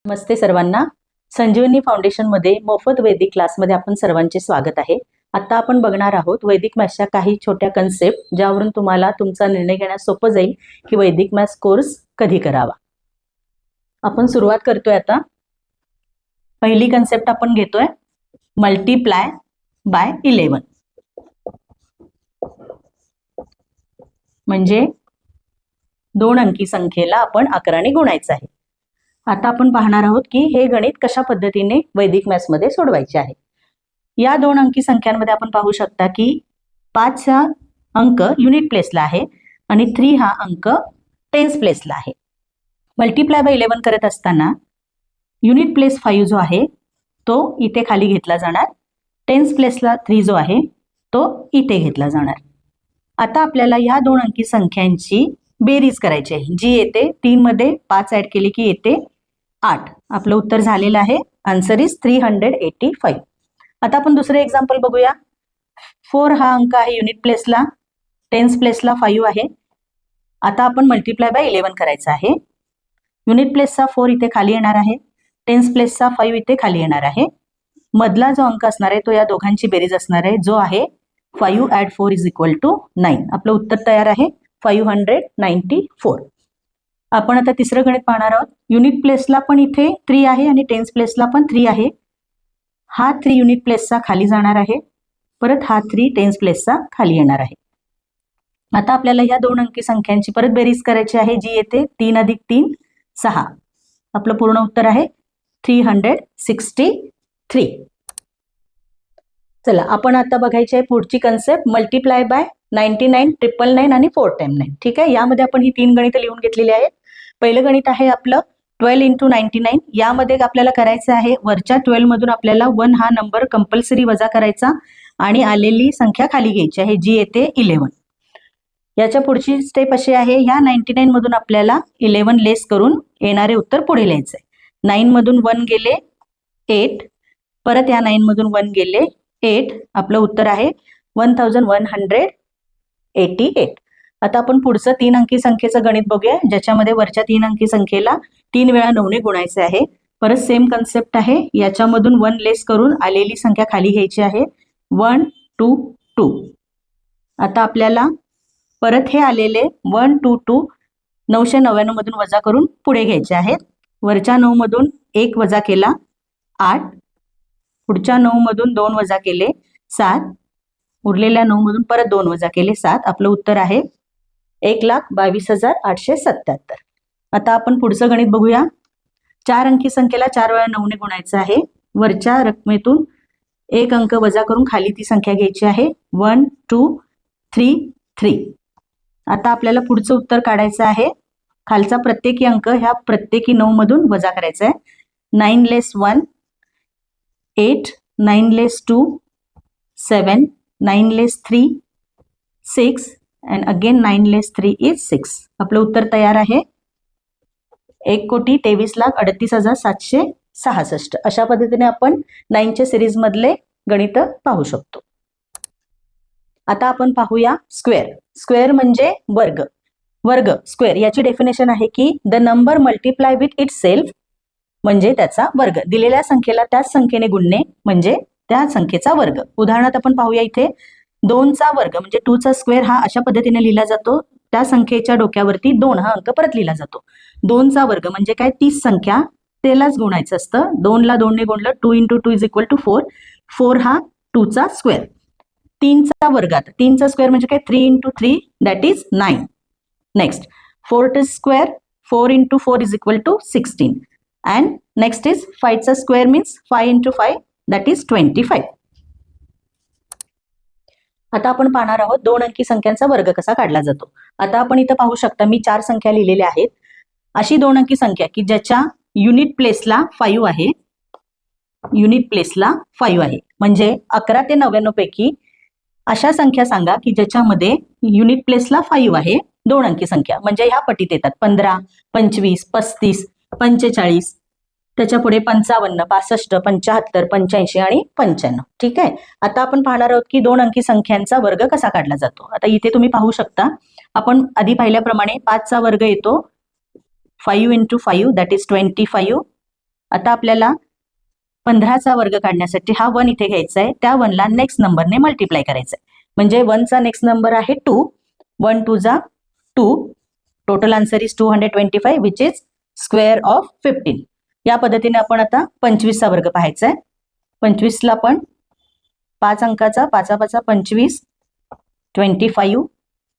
नमस्ते सर्वांना. संजीवनी फाउंडेशनमध्ये मोफत वैदिक क्लासमध्ये आपण सर्वांचे स्वागत आहे. आता आपण बघणार आहोत वैदिक मॅथ्सच्या काही छोट्या कन्सेप्ट ज्यावरून तुम्हाला तुमचा निर्णय घेण्यास सोपं जाईल की वैदिक मॅथ्स कोर्स कधी करावा. आपण सुरुवात करतोय. आता पहिली कन्सेप्ट आपण घेतोय मल्टिप्लाय बाय 11. म्हणजे 2 अंकी संख्येला आपण 11 ने गुणायचं आहे. आता आपण पाहणार आहोत की हे गणित कशा पद्धतीने वैदिक मॅथ्स मध्ये सोडवायचे आहे. या 2 अंकी संख्यांमध्ये आपण पाहू शकता की 5 हा अंक युनिट प्लेसला आहे आणि 3 हा अंक टेन्स प्लेसला आहे. मल्टिप्लाय बाय 11 करत असताना युनिट प्लेस 5 जो आहे तो इथे खाली घेतला जाणार, टेन्स प्लेसला 3 जो आहे तो इथे घेतला जाणार. आता आपल्याला या 2 अंकी संख्यांची बेरीज करायची आहे जी येते 3 मध्ये 5 ऍड केली की येते 8. आपलं उत्तर झालेलं आहे. Answer is 385. आता आपण दुसरे एक्झाम्पल बघूया. 4 हा अंक आहे युनिट प्लेसला, टेन्स प्लेसला 5 आहे. आता आपण मल्टिप्लाय बाय 11 करायचं आहे. युनिट प्लेसचा 4 इथे खाली येणार आहे, टेन्स प्लेसचा 5 इथे खाली येणार आहे. मधला जो अंक असणार आहे तो या दोघांची बेरीज असणार आहे जो आहे 5 ऍड 4 इज इक्वल टू 9. आपलं उत्तर तयार आहे 594. आपण आता तिसरं गणित पाहणार आहोत. युनिट प्लेसला पण इथे 3 आहे आणि टेन्स प्लेसला पण 3 आहे. हा 3 युनिट प्लेसचा खाली जाणार आहे, परत हा 3 टेन्स प्लेसचा खाली येणार आहे. आता आपल्याला या 2 अंकी संख्यांची परत बेरीज करायची आहे जी येते 3 अधिक 3 6. आपलं पूर्ण उत्तर आहे 363. चला आपण आता बघायची आहे पुढची कन्सेप्ट मल्टिप्लाय बाय 99, 999 आणि 499. ठीक आहे. यामध्ये आपण ही 3 गणितं लिहून घेतलेली आहेत. पहिलं गणित आहे आपलं 12 इंटू 99. यामध्ये आपल्याला करायचं आहे वरच्या 12 मधून आपल्याला 1 हा नंबर कंपल्सरी वजा करायचा आणि आलेली संख्या खाली घ्यायची आहे जी येते 11. याच्या पुढची स्टेप अशी आहे, ह्या 99 मधून आपल्याला 11 लेस करून येणारे उत्तर पुढे लिहायचे. 9 मधून 1 गेले 8, परत या 9 मधून 1 गेले 8. आपलं उत्तर आहे 1188. आता आपण पुढचं 3 अंकी संख्येचं गणित बघूया ज्याच्यामध्ये वरच्या 3 अंकी संख्येला 3 वेळा 9 ने गुणायचे आहे. परत सेम कन्सेप्ट आहे, याच्यामधून 1 लेस करून आलेली संख्या खाली घ्यायची आहे 122. आता आपल्याला परत हे आलेले 122 999 मधून वजा करून पुढे घ्यायचे आहेत. वरच्या 9 मधून 1 वजा केला 8, पुढच्या 9 मधून 2 वजा केले 7, उरलेल्या 9 मधून परत 2 वजा केले 7. आपलं उत्तर आहे 1,22,877. आता आपण पुढचं गणित बघूया. 4 अंकी संख्येला 4 वेळा 9 ने गुणायचं आहे. वरच्या रकमेतून 1 अंक वजा करून खाली ती संख्या घ्यायची आहे 1233. आता आपल्याला पुढचं उत्तर काढायचं आहे. खालचा प्रत्येकी अंक ह्या प्रत्येकी 9 मधून वजा करायचा आहे. 9 लेस 1 8, 9 लेस 2 7, 9 less 3 6 and again 9 less 3 is 6. आपलं उत्तर तयार आहे 1,23,38,766. अशा पद्धतीने आपण 9च्या सिरीज मधले गणित पाहू शकतो. आता आपण पाहूया स्क्वेअर. स्क्वेअर म्हणजे वर्ग. वर्ग स्क्वेअर याची डेफिनेशन आहे की the number multiply with it self म्हणजे त्याचा वर्ग. दिलेल्या संख्येला त्याच संख्येने गुणणे म्हणजे त्या संख्येचा वर्ग. उदाहरणार्थ आपण पाहूया इथे 2चा वर्ग म्हणजे 2चा स्क्वेअर हा अशा पद्धतीने लिहिला जातो. त्या संख्येच्या डोक्यावरती 2 हा अंक परत लिहिला जातो. 2चा वर्ग म्हणजे काय, तीच संख्या त्यालाच गुणायचं असतं. 2 ला 2 ने गुणलं 2 इंटू 2 इज इक्वल टू 4. 4 हा 2चा स्क्वेअर. 3चा वर्ग, 3चा स्क्वेअर म्हणजे काय 3 into 3 that is 9. Next 4 square 4 into 4 is equal to 16. And next is 5चा square means 5 into 5 that is 25. आता आपण पाहणार आहोत 2 अंकी संख्यांचा वर्ग कसा काढला जातो. आता आपण इथं पाहू शकता मी 4 संख्या लिहिलेल्या आहेत. अशी 2 अंकी संख्या की ज्याच्या युनिट प्लेसला 5 आहे, युनिट प्लेसला 5 आहे म्हणजे 11 ते 99 पैकी अशा संख्या सांगा की ज्याच्यामध्ये युनिट प्लेसला 5 आहे. 2 अंकी संख्या म्हणजे ह्या पटीत येतात 15, 25, 35, 45, त्याच्या पुढे 55, 65, 75, 85 आणि 95. ठीक आहे. आता आपण पाहणार आहोत की 2 अंकी संख्यांचा वर्ग कसा काढला जातो. आता इथे तुम्ही पाहू शकता आपण आधी पाहिल्याप्रमाणे 5चा वर्ग येतो 5 into 5 that is 25. आता आपल्याला 15चा वर्ग काढण्यासाठी हा 1 इथे घ्यायचा आहे, त्या 1ला नेक्स्ट नंबरने मल्टिप्लाय करायचा आहे. म्हणजे 1चा नेक्स्ट नंबर आहे 2, 1 2 जा 2, total answer is 225 which is square of 15. या पद्धतीने आपण आता 25चा वर्ग पाहायचा आहे. 25ला पण 5 अंकाचा 5 5 25, 25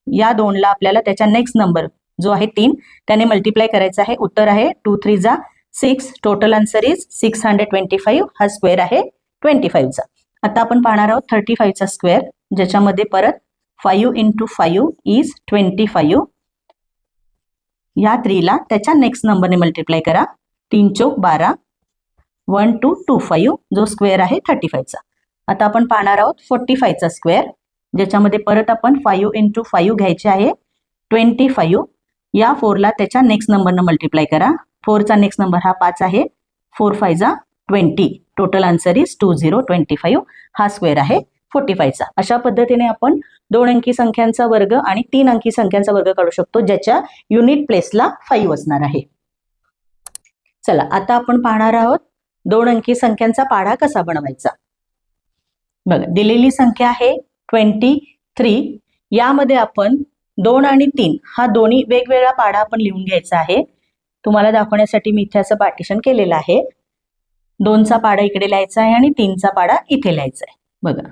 या 2ला आपल्याला त्याच्या नेक्स्ट नंबर जो आहे 3 त्याने मल्टिप्लाय करायचा आहे. उत्तर आहे 2 3 जा 6, टोटल आन्सर इज 625. हा स्क्वेअर आहे 25चा. आता आपण पाहणार आहोत 35चा स्क्वेअर, ज्याच्यामध्ये परत 5 × 5 इज 25. या 3ला त्याच्या नेक्स्ट नंबरने मल्टिप्लाय करा. 3 चौक 12, 1 2 25 जो स्क्वेअर आहे 35चा. आता आपण पाहणार आहोत 45चा स्क्वेअर, ज्याच्यामध्ये परत आपण 5 × 5 घ्यायचे आहे 25. या 4ला त्याच्या नेक्स्ट नंबरनं मल्टिप्लाय करा. 4चा नेक्स्ट नंबर हा 5 आहे. 4 5 जा 20, टोटल आन्सर इज 2025. हा स्क्वेअर आहे 45चा. अशा पद्धतीने आपण 2 अंकी संख्यांचा वर्ग आणि 3 अंकी संख्यांचा वर्ग काढू शकतो, ज्याच्या युनिट प्लेसला 5 असणार आहे. चला आता आपण पाहणार आहोत 2 अंकी संख्यांचा पाढा कसा बनवायचा. बघा, दिलेली संख्या आहे 23. यामध्ये आपण 2 आणि 3 हा दोन्ही वेगवेगळा पाढा आपण लिहून घ्यायचा आहे. तुम्हाला दाखवण्यासाठी मी इथे असं पार्टिशन केलेलं आहे. 2चा पाढा इकडे लिहायचा आहे आणि 3चा पाढा इथे लिहायचा आहे. बघा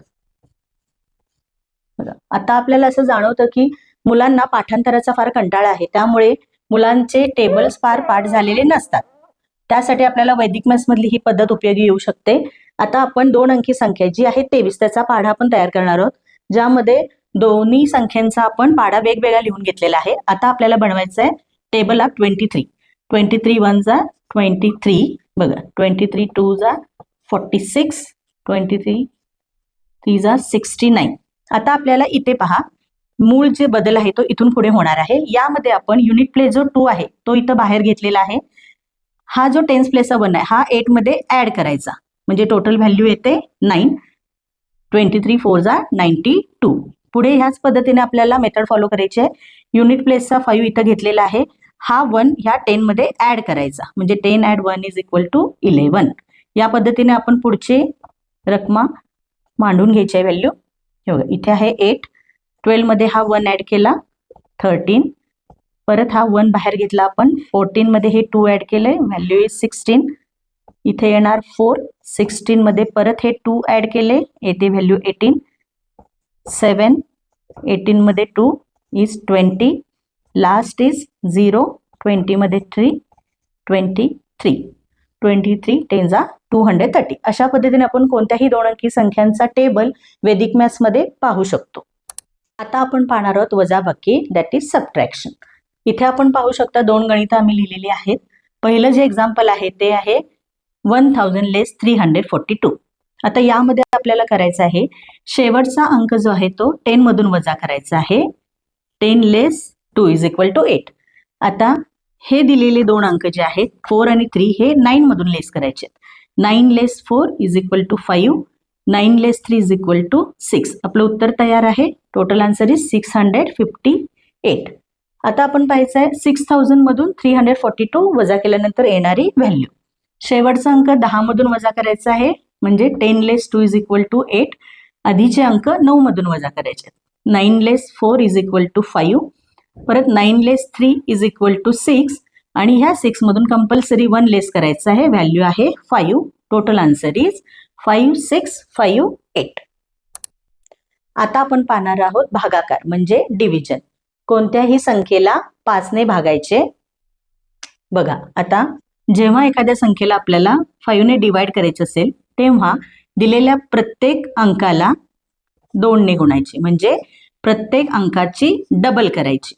बघा, आता आपल्याला असं जाणवतं की मुलांना पाठांतराचा फार कंटाळा आहे, त्यामुळे मुलांचे टेबल्स फार पाठ झालेले नसतात. त्यासाठी आपल्याला वैदिक मॅथ्स मधली ही पद्धत उपयोगी येऊ शकते. आता आपण 2 अंकी संख्या जी आहे 23 त्याचा पाढा आपण तयार करणार आहोत, ज्यामध्ये दोन्ही संख्यांचा आपण पाढा वेगवेगळा लिहून घेतलेला आहे. आता आपल्याला बनवायचं आहे टेबल ऑफ 23. 23 1 जा 23, बघा 23 2 जा 46, 23 3 जा 69. आता आपल्याला इथे पहा, मूळ जे बदल आहे तो इथून पुढे होणार आहे. यामध्ये आपण युनिट प्लेस जो 2 आहे तो इथं बाहेर घेतलेला आहे. हा जो टेन्स प्लेसचा 1 आहे हा 8 मध्ये ऍड करायचा, म्हणजे टोटल व्हॅल्यू येते 9. 23 4 जा 92. पुढे ह्याच पद्धतीने आपल्याला मेथड फॉलो करायची आहे. युनिट प्लेसचा 5 इथं घेतलेला आहे, हा 1 ह्या 10 मध्ये ऍड करायचा, म्हणजे 10 ऍड 1 इज इक्वल टू 11. या पद्धतीने आपण पुढचे रकमा मांडून घ्यायची आहे व्हॅल्यू. हे बघा, इथे आहे 8, 12 मध्ये हा 1 ऍड केला 13, परत हा 1 बाहेर घेतला आपण, 14 मध्ये हे 2 ऍड केले, व्हॅल्यू इज 16. इथे येणार 4, 16 मध्ये परत हे 2 ऍड केले, येते व्हॅल्यू 18. 7, 18 मध्ये 2 इज 20, लास्ट इज 0, 20 मध्ये 3, 23. 23 10 जा 230. अशा पद्धतीने आपण कोणत्याही 2 अंकी संख्यांचा टेबल वैदिक मॅथ्स मध्ये पाहू शकतो. आता आपण पाहणार आहोत वजाबाकी, दॅट इज सबट्रॅक्शन. इथे आपण पाहू शकता 2 गणितं आम्ही लिहिलेली आहेत. पहिलं जे एक्झाम्पल आहे ते आहे 1000 लेस 342. आता यामध्ये आपल्याला करायचं आहे शेवटचा अंक जो आहे तो 10 मधून वजा करायचा आहे. 10 लेस 2 इज इक्वल टू 8. आता हे दिलेले 2 अंक जे आहेत 4 आणि 3 हे 9 मधून लेस करायचे. 9 less 4 is equal to 5, 9 less 3 is equal to 6. आपलं उत्तर तयार आहे. Total answer is 658. आता आपण पाहायचं आहे 6000 मधून 342 वजा केल्यानंतर येणारी व्हॅल्यू. शेवटचा अंक 10 मधून वजा करायचा आहे, म्हणजे 10 लेस 2 इज इक्वल टू 8. आधीचे अंक 9 मधून वजा करायचे. 9 लेस 4 इज इक्वल टू 5, परत 9 लेस 3 इज इक्वल टू 6, आणि ह्या 6 मधून कंपल्सरी 1 लेस करायचं आहे, व्हॅल्यू आहे 5. Total answer is 5658. आता आपण पाहणार आहोत भागाकार म्हणजे डिव्हिजन. कोणत्याही संख्येला 5 ने भागायचे. बघा, आता जेव्हा एखाद्या संख्येला आपल्याला 5 ने डिवाइड करायचे असेल तेव्हा दिलेल्या प्रत्येक अंकाला 2 ने गुणायचे, म्हणजे प्रत्येक अंकाची डबल करायची.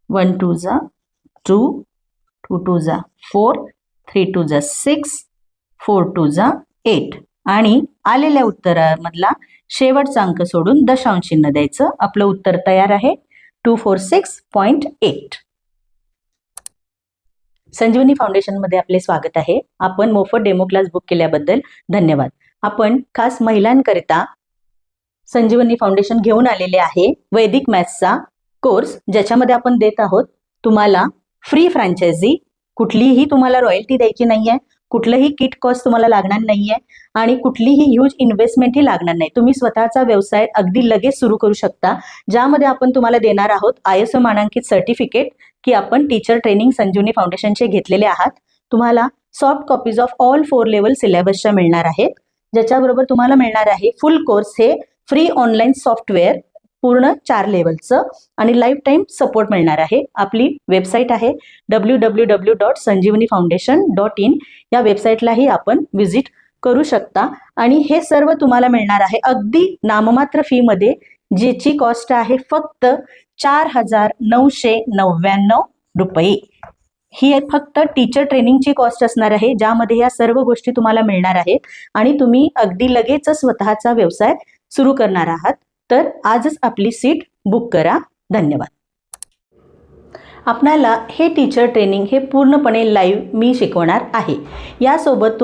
1 2 जा 2, 2 2 जा 4, 3 2 जा 6, 4 2 जा 8, आणि आलेल्या उत्तरामधला शेवटचा अंक सोडून दशांश चिन्ह द्यायचं. आपलं उत्तर तयार आहे 246.8. संजीवनी फाउंडेशन मध्ये आपले स्वागत आहे. आपण मोफत डेमो क्लास बुक केल्याबद्दल धन्यवाद. आपण खास महिलांकरिता संजीवनी फाउंडेशन घेऊन आलेले आहे वैदिक मॅथ्सचा कोर्स, ज्याच्यामध्ये आपण देत आहोत तुम्हाला फ्री फ्रँचायझी कुठलीही तुम्हाला रॉयल्टी द्यायची नाहीये, कुठलंही किट कॉस्ट तुम्हाला लागणार नाहीये आणि कुठलीही ह्यूज इन्व्हेस्टमेंटही लागणार नाही. तुम्ही स्वतःचा व्यवसाय अगदी लगेच सुरू करू शकता, ज्यामध्ये आपण तुम्हाला देणार आहोत ISO मानांकित सर्टिफिकेट की आपण टीचर ट्रेनिंग संजीवनी फाउंडेशनचे घेतलेले आहात. तुम्हाला soft copies of all 4 level सिलेबसच्या मिळणार आहेत, ज्याच्याबरोबर तुम्हाला मिळणार आहे फुल कोर्स हे फ्री ऑनलाईन सॉफ्टवेअर पूर्ण 4 लेवलचं आणि लाईफ टाईम सपोर्ट मिळणार आहे. आपली वेबसाईट आहे www.sanjeevanifoundation.in. या वेबसाईटलाही आपण व्हिजिट करू शकता आणि हे सर्व तुम्हाला मिळणार आहे अगदी नाममात्र फी मध्ये, ज्याची कॉस्ट आहे फक्त 4,999 रुपये. ही फक्त टीचर ट्रेनिंगची कॉस्ट असणार आहे, ज्यामध्ये या सर्व गोष्टी तुम्हाला मिळणार आहेत आणि तुम्ही अगदी लगेच स्वतःचा व्यवसाय सुरू करणार आहात. तर आजच आपली सीट बुक करा. धन्यवाद. आपणाला हे टीचर ट्रेनिंग हे पूर्णपणे लाईव्ह मी शिकवणार आहे. यासोबत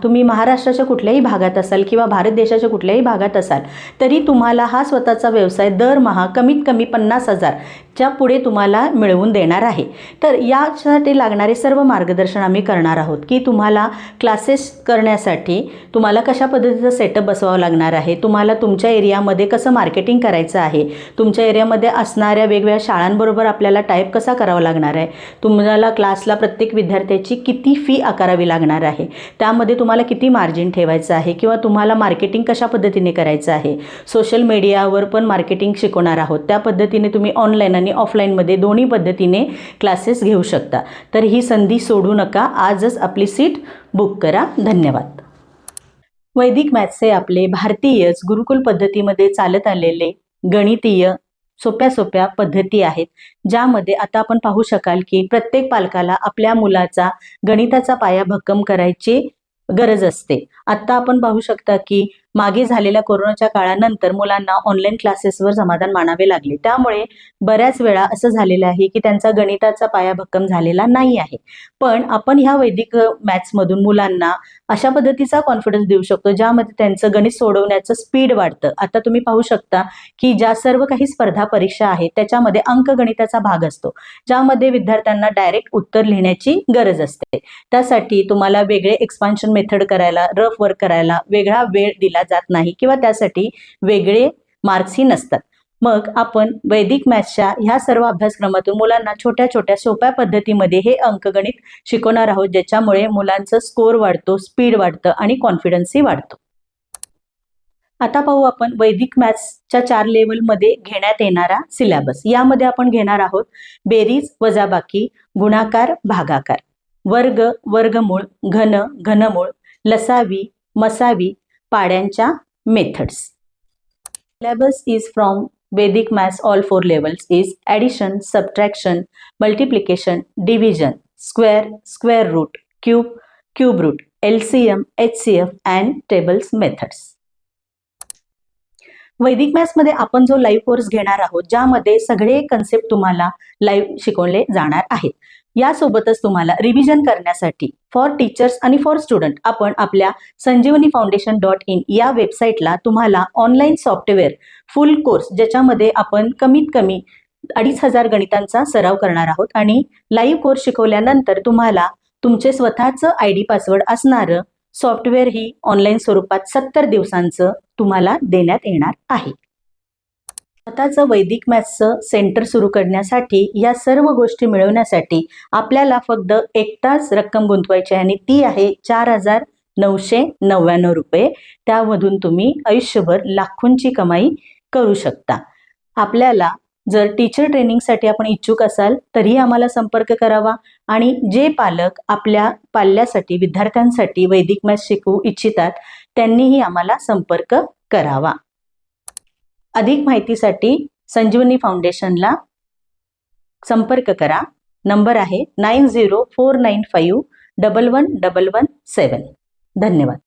तुम्ही महाराष्ट्राच्या कुठल्याही भागात असाल किंवा भारत देशाच्या कुठल्याही भागात असाल तरी तुम्हाला हा स्वतःचा व्यवसाय दरमहा कमीत कमी 50,000 च्या पुढे तुम्हाला मिळवून देणार आहे. तर यासाठी लागणारे सर्व मार्गदर्शन आम्ही करणार आहोत की तुम्हाला क्लासेस करण्यासाठी तुम्हाला कशा पद्धतीचा सेटअप बसवावा लागणार आहे, तुम्हाला तुमच्या एरियामध्ये कसं मार्केटिंग करायचं आहे, तुमच्या एरियामध्ये असणाऱ्या वेगवेगळ्या शाळांबरोबर आपल्याला टाईप कसा करावा लागणार आहे, तुम्हाला क्लासला प्रत्येक विद्यार्थ्याची किती फी आकारावी लागणार आहे, त्यामध्ये तुम्हाला किती मार्जिन ठेवायचं आहे किंवा तुम्हाला मार्केटिंग कशा पद्धतीने करायचं आहे, सोशल मीडियावर पण मार्केटिंग शिकवणार आहोत. त्या पद्धतीने तुम्ही ऑनलाईन आणि ऑफलाईनमध्ये दोन्ही पद्धतीने क्लासेस घेऊ शकता. तर ही संधी सोडू नका. आजच आपली सीट बुक करा. धन्यवाद. वैदिक मॅथ्स हे आपले भारतीय गुरुकुल पद्धतीमध्ये चालत आलेले गणितीय सोप्या पद्धती आहेत, ज्यामध्ये आता आपण पाहू शकाल की प्रत्येक पालकाला आपल्या मुलाचा गणिताचा पाया भक्कम करायची गरज असते. आता आपण पाहू शकता की मागे झालेल्या कोरोनाच्या काळानंतर मुलांना ऑनलाईन क्लासेसवर समाधान मानावे लागले. त्यामुळे बऱ्याच वेळा असं झालेलं आहे की त्यांचा गणिताचा पाया भक्कम झालेला नाही आहे. पण आपण ह्या वैदिक मॅथ्समधून मुलांना अशा पद्धतीचा कॉन्फिडन्स देऊ शकतो, ज्यामध्ये त्यांचं गणित सोडवण्याचं स्पीड वाढतं. आता तुम्ही पाहू शकता की ज्या सर्व काही स्पर्धा परीक्षा आहेत त्याच्यामध्ये अंकगणिताचा भाग असतो, ज्यामध्ये विद्यार्थ्यांना डायरेक्ट उत्तर लिहिण्याची गरज असते. त्यासाठी तुम्हाला वेगळे एक्सपान्शन मेथड करायला, रफ वर्क करायला वेगळा वेळ दिला जात नाही किंवा त्यासाठी वेगळे मार्क्सही नसतात. मग आपण वैदिक मॅथ्सच्या ह्या सर्व अभ्यासक्रमातून मुलांना छोट्या सोप्या पद्धतीमध्ये हे अंकगणित शिकवणार आहोत, ज्याच्यामुळे मुलांचं स्कोर वाढतो, स्पीड वाढतं आणि कॉन्फिडन्सही वाढतो. आता पाहू आपण वैदिक मॅथ्सच्या 4 लेवलमध्ये घेण्यात येणारा सिलेबस. यामध्ये आपण घेणार आहोत बेरीज, वजाबाकी, गुणाकार, भागाकार, वर्ग, वर्गमूळ, घन, घनमूळ, लसावी, मसावी, पाड्यांच्या methods. Syllabus is from Vedic Maths all 4 levels is addition, subtraction, multiplication, division, square, square root, cube, cube root, LCM, HCF and tables methods. वैदिक मॅथ्स मध्ये आपण जो लाईव्ह कोर्स घेणार आहोत, ज्यामध्ये सगळे कन्सेप्ट तुम्हाला लाईव्ह शिकवले जाणार आहेत. यासोबतच तुम्हाला रिव्हिजन करण्यासाठी फॉर टीचर्स आणि फॉर स्टुडंट आपण आपल्या sanjeevanifoundation.in या वेबसाईटला तुम्हाला ऑनलाईन सॉफ्टवेअर फुल कोर्स, ज्याच्यामध्ये आपण कमीत कमी 2,500 गणितांचा सराव करणार आहोत आणि लाईव्ह कोर्स शिकवल्यानंतर तुम्हाला तुमचे स्वतःचं ID पासवर्ड असणारं सॉफ्टवेअर ही ऑनलाईन स्वरूपात 70 दिवसांचं तुम्हाला देण्यात येणार आहे. स्वतःचं वैदिक मॅथ्सचं सेंटर सुरू करण्यासाठी, या सर्व गोष्टी मिळवण्यासाठी आपल्याला फक्त एकटाच रक्कम गुंतवायची आहे आणि ती आहे 4,999 रुपये. त्यामधून तुम्ही आयुष्यभर लाखोंची कमाई करू शकता. आपल्याला जर टीचर ट्रेनिंगसाठी आपण इच्छुक असाल तरी आम्हाला संपर्क करावा आणि जे पालक आपल्या पाल्यासाठी, विद्यार्थ्यांसाठी वैदिक मॅथ्स शिकवू इच्छितात त्यांनीही आम्हाला संपर्क करावा. अधिक माहितीसाठी संजीवनी फाउंडेशनला संपर्क करा. नंबर आहे 9049511117. धन्यवाद.